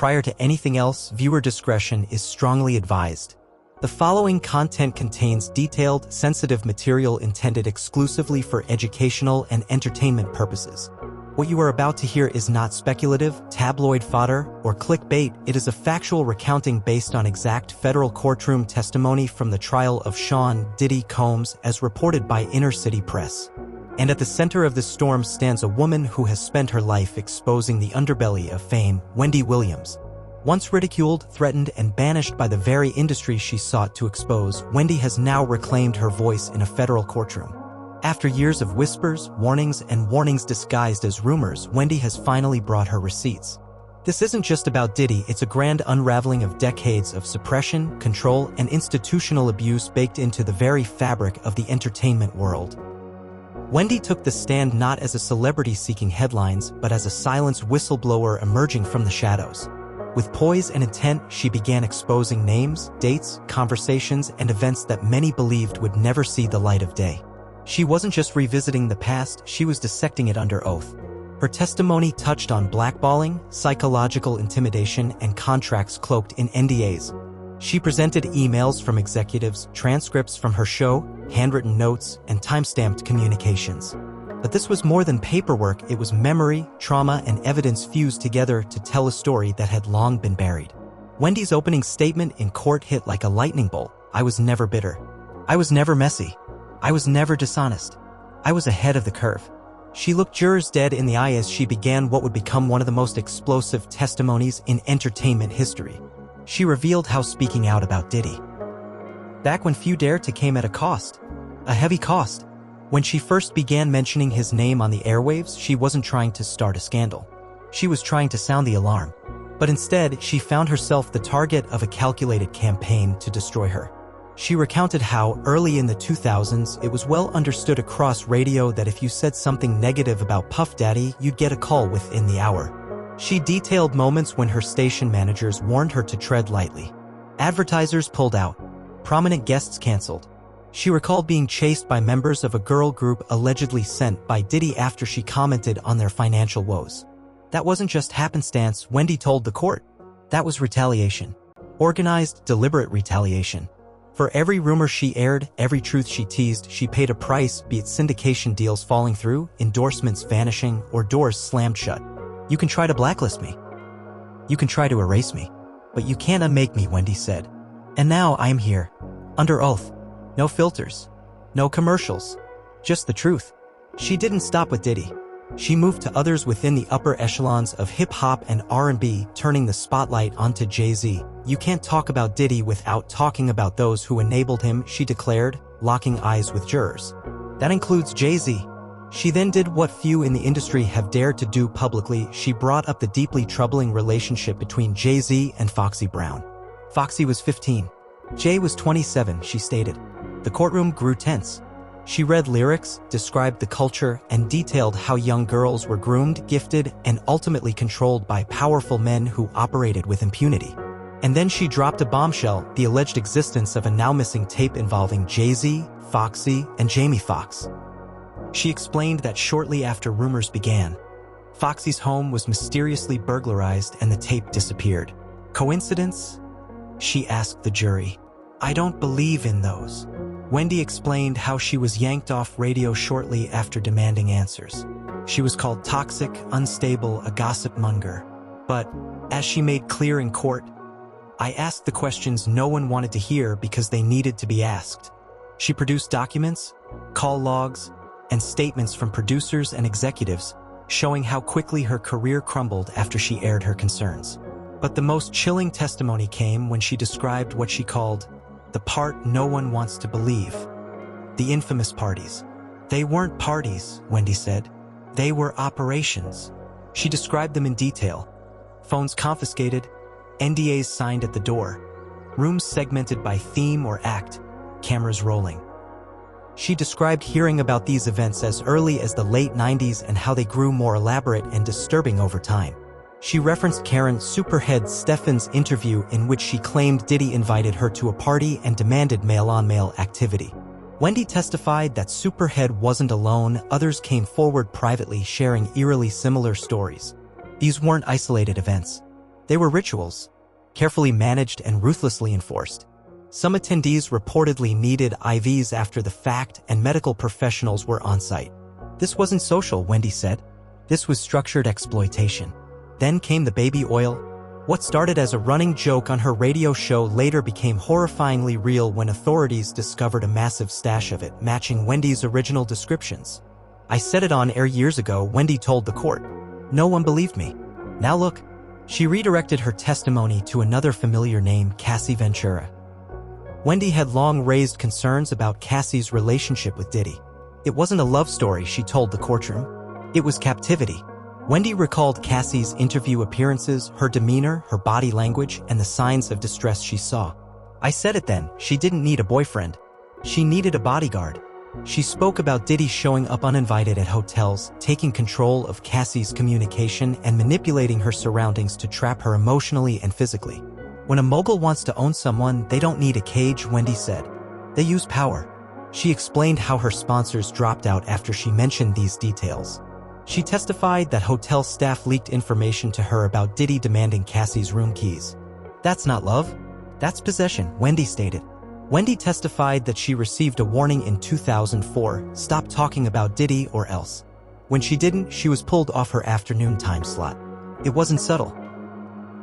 prior to anything else, viewer discretion is strongly advised. The following content contains detailed, sensitive material intended exclusively for educational and entertainment purposes. What you are about to hear is not speculative, tabloid fodder, or clickbait. It is a factual recounting based on exact federal courtroom testimony from the trial of Sean Diddy Combs as reported by Inner City Press. And at the center of this storm stands a woman who has spent her life exposing the underbelly of fame, Wendy Williams. Once ridiculed, threatened, and banished by the very industry she sought to expose, Wendy has now reclaimed her voice in a federal courtroom. After years of whispers, warnings, and warnings disguised as rumors, Wendy has finally brought her receipts. This isn't just about Diddy, it's a grand unraveling of decades of suppression, control, and institutional abuse baked into the very fabric of the entertainment world. Wendy took the stand not as a celebrity seeking headlines, but as a silenced whistleblower emerging from the shadows. With poise and intent, she began exposing names, dates, conversations, and events that many believed would never see the light of day. She wasn't just revisiting the past, she was dissecting it under oath. Her testimony touched on blackballing, psychological intimidation, and contracts cloaked in NDAs. She presented emails from executives, transcripts from her show, handwritten notes, and time-stamped communications. But this was more than paperwork, it was memory, trauma, and evidence fused together to tell a story that had long been buried. Wendy's opening statement in court hit like a lightning bolt. I was never bitter. I was never messy. I was never dishonest. I was ahead of the curve. She looked jurors dead in the eye as she began what would become one of the most explosive testimonies in entertainment history. She revealed how speaking out about Diddy, back when few dared to, came at a cost. A heavy cost. When she first began mentioning his name on the airwaves, she wasn't trying to start a scandal. She was trying to sound the alarm. But instead, she found herself the target of a calculated campaign to destroy her. She recounted how, early in the 2000s, it was well understood across radio that if you said something negative about Puff Daddy, you'd get a call within the hour. She detailed moments when her station managers warned her to tread lightly. Advertisers pulled out. Prominent guests canceled. She recalled being chased by members of a girl group allegedly sent by Diddy after she commented on their financial woes. That wasn't just happenstance, Wendy told the court. That was retaliation. Organized, deliberate retaliation. For every rumor she aired, every truth she teased, she paid a price, be it syndication deals falling through, endorsements vanishing, or doors slammed shut. You can try to blacklist me. You can try to erase me. But you can't unmake me, Wendy said. And now I'm here. Under oath. No filters. No commercials. Just the truth. She didn't stop with Diddy. She moved to others within the upper echelons of hip-hop and R&B, turning the spotlight onto Jay-Z. You can't talk about Diddy without talking about those who enabled him, she declared, locking eyes with jurors. That includes Jay-Z. She then did what few in the industry have dared to do publicly. She brought up the deeply troubling relationship between Jay-Z and Foxy Brown. Foxy was 15. Jay was 27, she stated. The courtroom grew tense. She read lyrics, described the culture, and detailed how young girls were groomed, gifted, and ultimately controlled by powerful men who operated with impunity. And then she dropped a bombshell, the alleged existence of a now-missing tape involving Jay-Z, Foxy, and Jamie Foxx. She explained that shortly after rumors began, Foxy's home was mysteriously burglarized and the tape disappeared. Coincidence? She asked the jury. I don't believe in those. Wendy explained how she was yanked off radio shortly after demanding answers. She was called toxic, unstable, a gossip monger. But, as she made clear in court, I asked the questions no one wanted to hear because they needed to be asked. She produced documents, call logs, and statements from producers and executives showing how quickly her career crumbled after she aired her concerns. But the most chilling testimony came when she described what she called the part no one wants to believe. The infamous parties. They weren't parties, Wendy said. They were operations. She described them in detail. Phones confiscated, NDAs signed at the door, rooms segmented by theme or act, cameras rolling. She described hearing about these events as early as the late 90s and how they grew more elaborate and disturbing over time. She referenced Karen Superhead Steffen's interview in which she claimed Diddy invited her to a party and demanded male-on-male activity. Wendy testified that Superhead wasn't alone, others came forward privately sharing eerily similar stories. These weren't isolated events. They were rituals, carefully managed and ruthlessly enforced. Some attendees reportedly needed IVs after the fact, and medical professionals were on site. This wasn't social, Wendy said. This was structured exploitation. Then came the baby oil. What started as a running joke on her radio show later became horrifyingly real when authorities discovered a massive stash of it, matching Wendy's original descriptions. I said it on air years ago, Wendy told the court. No one believed me. Now look. She redirected her testimony to another familiar name, Cassie Ventura. Wendy had long raised concerns about Cassie's relationship with Diddy. It wasn't a love story, she told the courtroom. It was captivity. Wendy recalled Cassie's interview appearances, her demeanor, her body language, and the signs of distress she saw. I said it then, she didn't need a boyfriend. She needed a bodyguard. She spoke about Diddy showing up uninvited at hotels, taking control of Cassie's communication, and manipulating her surroundings to trap her emotionally and physically. When a mogul wants to own someone, they don't need a cage, Wendy said. They use power. She explained how her sponsors dropped out after she mentioned these details. She testified that hotel staff leaked information to her about Diddy demanding Cassie's room keys. That's not love. That's possession, Wendy stated. Wendy testified that she received a warning in 2004, stop talking about Diddy or else. When she didn't, she was pulled off her afternoon time slot. It wasn't subtle.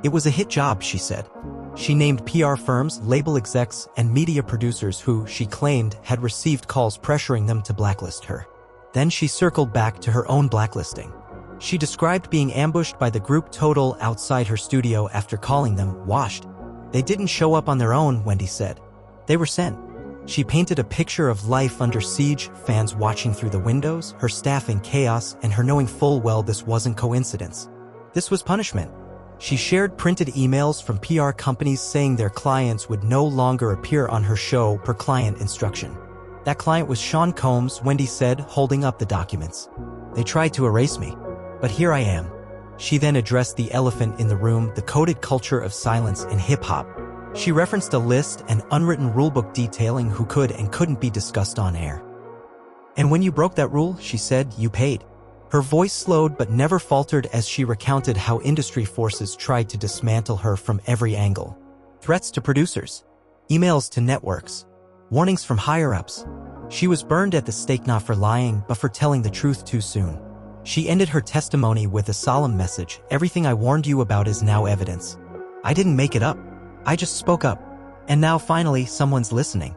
It was a hit job, she said. She named PR firms, label execs, and media producers who, she claimed, had received calls pressuring them to blacklist her. Then she circled back to her own blacklisting. She described being ambushed by the group Total outside her studio after calling them washed. They didn't show up on their own, Wendy said. They were sent. She painted a picture of life under siege, fans watching through the windows, her staff in chaos, and her knowing full well this wasn't coincidence. This was punishment. She shared printed emails from PR companies saying their clients would no longer appear on her show per client instruction. That client was Sean Combs, Wendy said, holding up the documents. They tried to erase me, but here I am. She then addressed the elephant in the room, the coded culture of silence in hip-hop. She referenced a list and unwritten rulebook detailing who could and couldn't be discussed on air. And when you broke that rule, she said, you paid. Her voice slowed but never faltered as she recounted how industry forces tried to dismantle her from every angle. Threats to producers, emails to networks, warnings from higher-ups. She was burned at the stake not for lying, but for telling the truth too soon. She ended her testimony with a solemn message, everything I warned you about is now evidence. I didn't make it up. I just spoke up. And now finally, someone's listening.